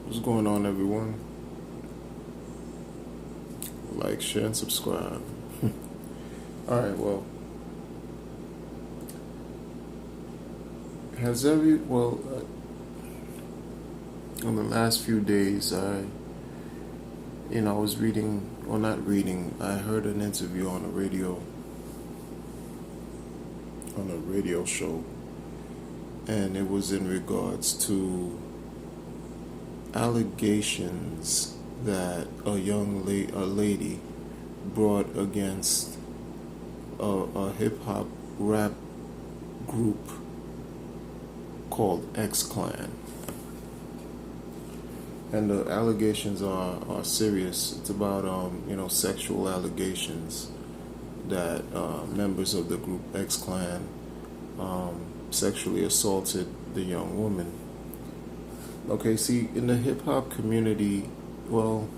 What's going on, everyone? Like, share, and subscribe. All right. Well, has every well in the last few days, I was reading, or not reading. I heard an interview on a radio show, and it was in regards to allegations that a lady brought against a hip hop rap group called X Clan. And the allegations are serious. It's about sexual allegations that members of the group X Clan sexually assaulted the young woman. Okay, see, in the hip hop community, in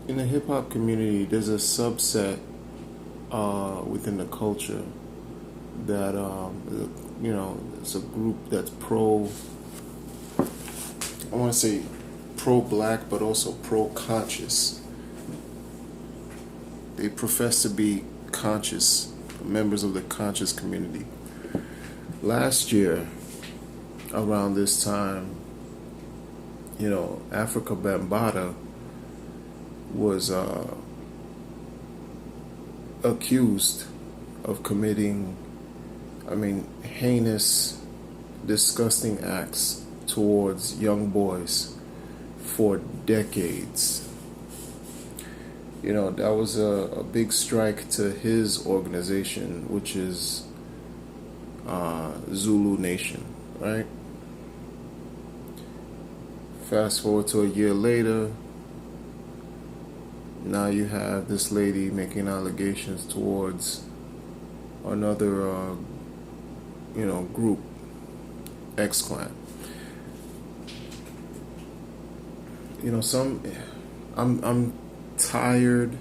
the hip hop community, there's a subset within the culture that it's a group that's I want to say pro-black, but also pro-conscious. They profess to be conscious, members of the conscious community. Last year, around this time, Africa Bambaataa was accused of committing, heinous, disgusting acts towards young boys for decades. That was a big strike to his organization, which is Zulu Nation, right? Fast forward to a year later, now you have this lady making allegations towards another, group, X Clan. I'm tired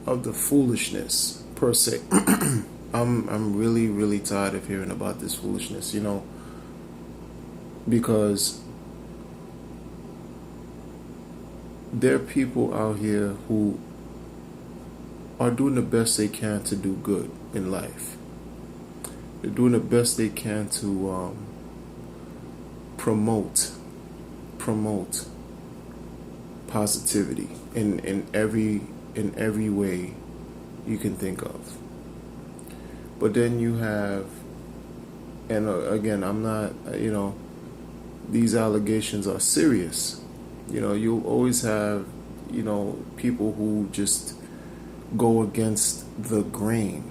of the foolishness per se. I'm really, really tired of hearing about this foolishness, because there are people out here who are doing the best they can to do good in life. They're doing the best they can to promote positivity in every way you can think of. But then you have, and again, I'm not, these allegations are serious. You'll always have, people who just go against the grain.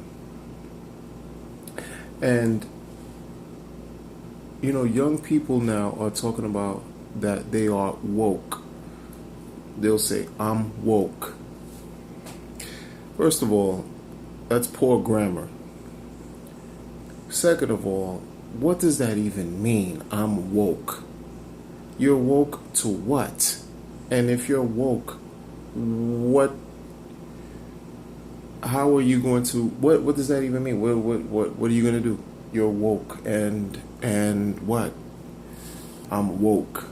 And, young people now are talking about that they are woke. They'll say, I'm woke. First of all, that's poor grammar. Second of all, what does that even mean, I'm woke? You're woke to what? And if you're woke, how are you going to, what does that even mean? What are you going to do? You're woke and what? I'm woke.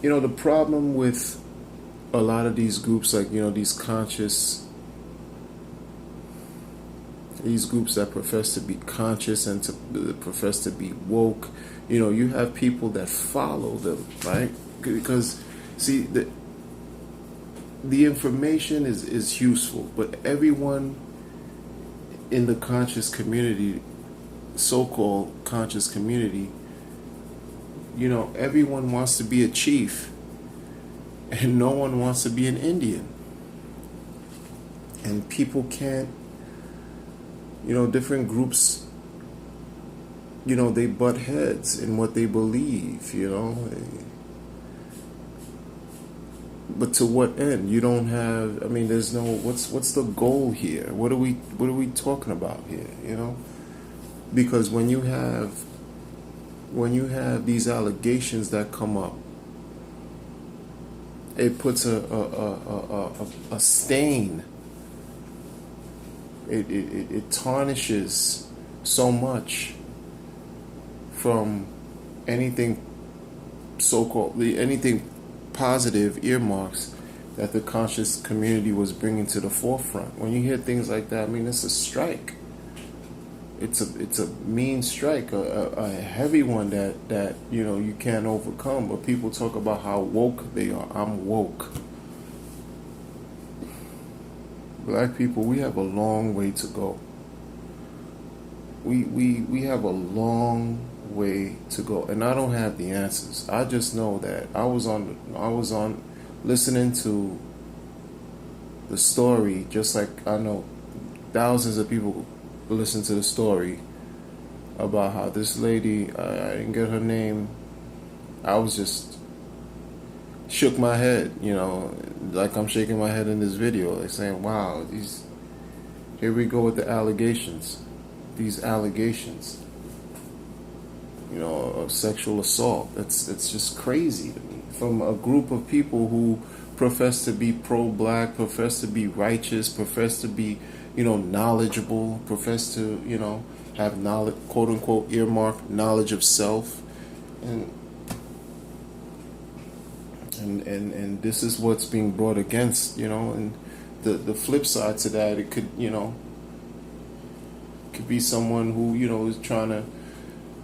The problem with a lot of these groups, like, these groups that profess to be conscious and to profess to be woke, you have people that follow them, right? Because, see, the information is useful, but everyone in the conscious community, so-called conscious community, everyone wants to be a chief and no one wants to be an Indian. And people can't, different groups, they butt heads in what they believe, But to what end? You don't have, there's no, what's the goal here? What are we talking about here, Because when you have these allegations that come up, it puts a stain. It tarnishes so much from anything so-called, anything positive earmarks that the conscious community was bringing to the forefront. When you hear things like that, I mean, it's a strike. It's a mean strike, a heavy one that you can't overcome. But people talk about how woke they are. I'm woke. Black people, we have a long way to go. We have a long way to go, and I don't have the answers. I just know that I was on listening to the story, just like I know thousands of people listen to the story about how this lady, I didn't get her name. I was just shook my head, like I'm shaking my head in this video, like saying, "Wow, here we go with the allegations, these allegations, of sexual assault. That's just crazy to me, from a group of people who profess to be pro-black, profess to be righteous, profess to be, knowledgeable, profess to, have knowledge, quote unquote, earmark knowledge of self, and this is what's being brought against, and the flip side to that, it could, could be someone who, is trying to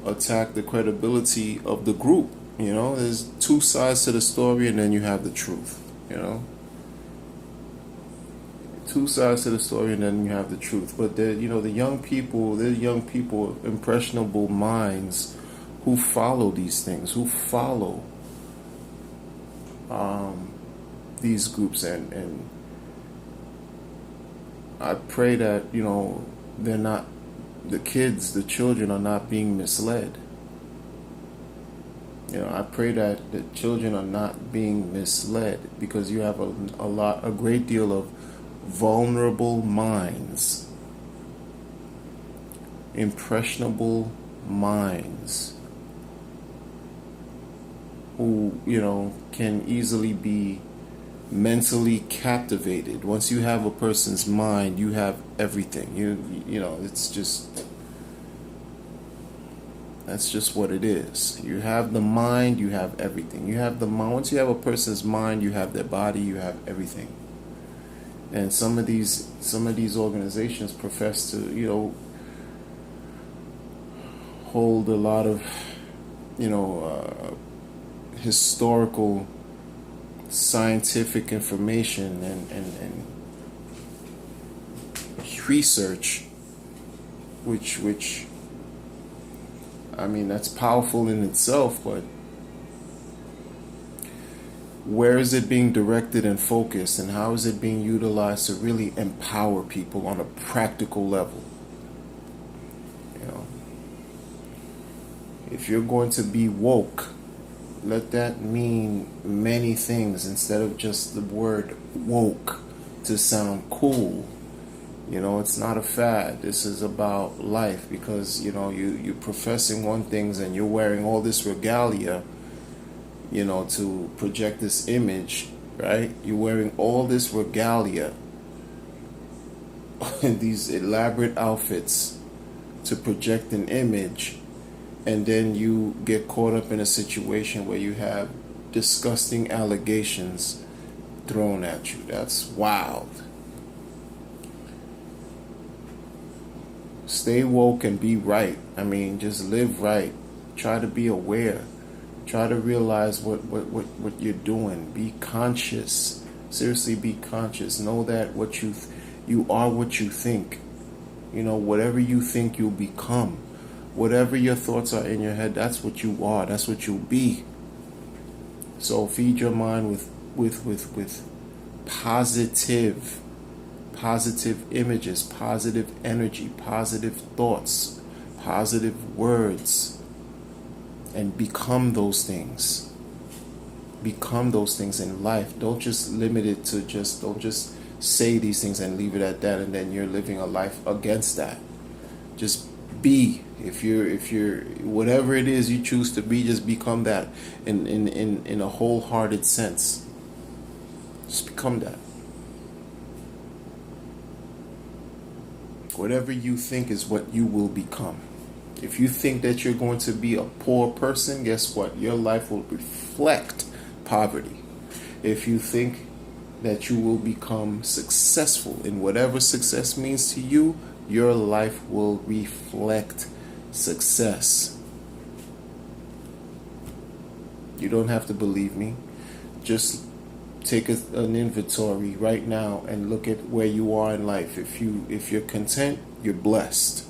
attack the credibility of the group. There's two sides to the story, and then you have the truth. Two sides to the story, and then you have the truth. But the young people, impressionable minds, who follow these things, who follow these groups, and I pray that they're not, the children are not being misled. I pray that the children are not being misled, because you have a great deal of vulnerable minds, impressionable minds, who can easily be mentally captivated. Once you have a person's mind, you have everything. That's just what it is. You have the mind, you have everything. You have the mind. Once you have a person's mind, you have their body, you have everything. And some of these organizations profess to hold a lot of historical, scientific information and research, which I mean, that's powerful in itself, but where is it being directed and focused, and how is it being utilized to really empower people on a practical level? If you're going to be woke, let that mean many things instead of just the word woke to sound cool. It's not a fad. This is about life, because you're professing one things and you're wearing all this regalia, to project this image, right? You're wearing all this regalia and these elaborate outfits to project an image, and then you get caught up in a situation where you have disgusting allegations thrown at you. That's wild. Stay woke and be right. I mean, just live right. Try to be aware. Try to realize what you're doing. Be conscious. Seriously, be conscious. Know that you are what you think. Whatever you think, you'll become. Whatever your thoughts are in your head, that's what you are. That's what you'll be. So feed your mind with positive images, positive energy, positive thoughts, positive words, and become those things. Become those things in life. Don't just limit it to don't just say these things and leave it at that, and then you're living a life against that. Just be. If you're whatever it is you choose to be, just become that in a wholehearted sense. Just become that. Whatever you think is what you will become. If you think that you're going to be a poor person, guess what? Your life will reflect poverty. If you think that you will become successful in whatever success means to you, your life will reflect success. You don't have to believe me. Just take an inventory right now and look at where you are in life. If you're content, you're blessed.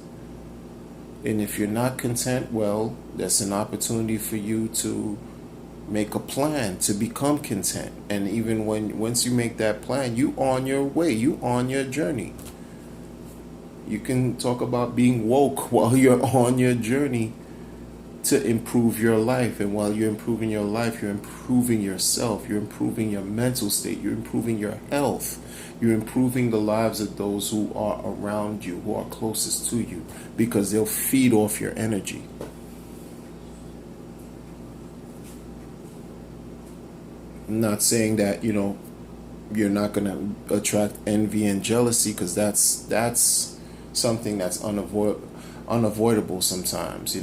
And if you're not content, well, that's an opportunity for you to make a plan to become content. And even once you make that plan, you on your way, you on your journey. You can talk about being woke while you're on your journey to improve your life. And while you're improving your life, you're improving yourself, you're improving your mental state, you're improving your health, you're improving the lives of those who are around you, who are closest to you, because they'll feed off your energy. I'm not saying that, you're not going to attract envy and jealousy, because that's something that's unavoidable sometimes,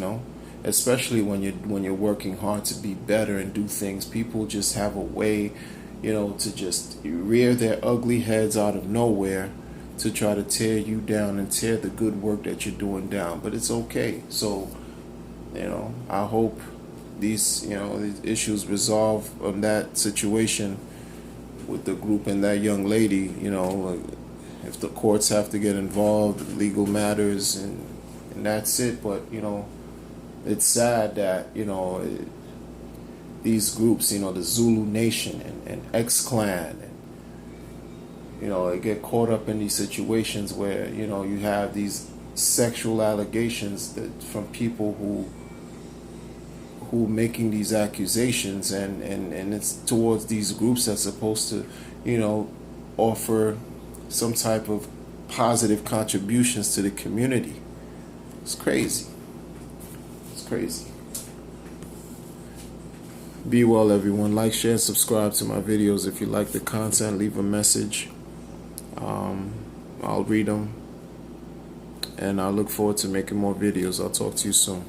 especially when you're working hard to be better and do things. People just have a way, to just rear their ugly heads out of nowhere to try to tear you down and tear the good work that you're doing down. But it's okay. So, I hope these issues resolve on that situation with the group and that young lady. If the courts have to get involved, legal matters, and that's it. But it's sad that these groups, the Zulu Nation and X-Clan, and they get caught up in these situations where you have these sexual allegations that from people who making these accusations, and it's towards these groups that's supposed to offer some type of positive contributions to the community. It's crazy. It's crazy. Be well, everyone. Like, share, subscribe to my videos. If you like the content, leave a message. I'll read them, and I look forward to making more videos. I'll talk to you soon.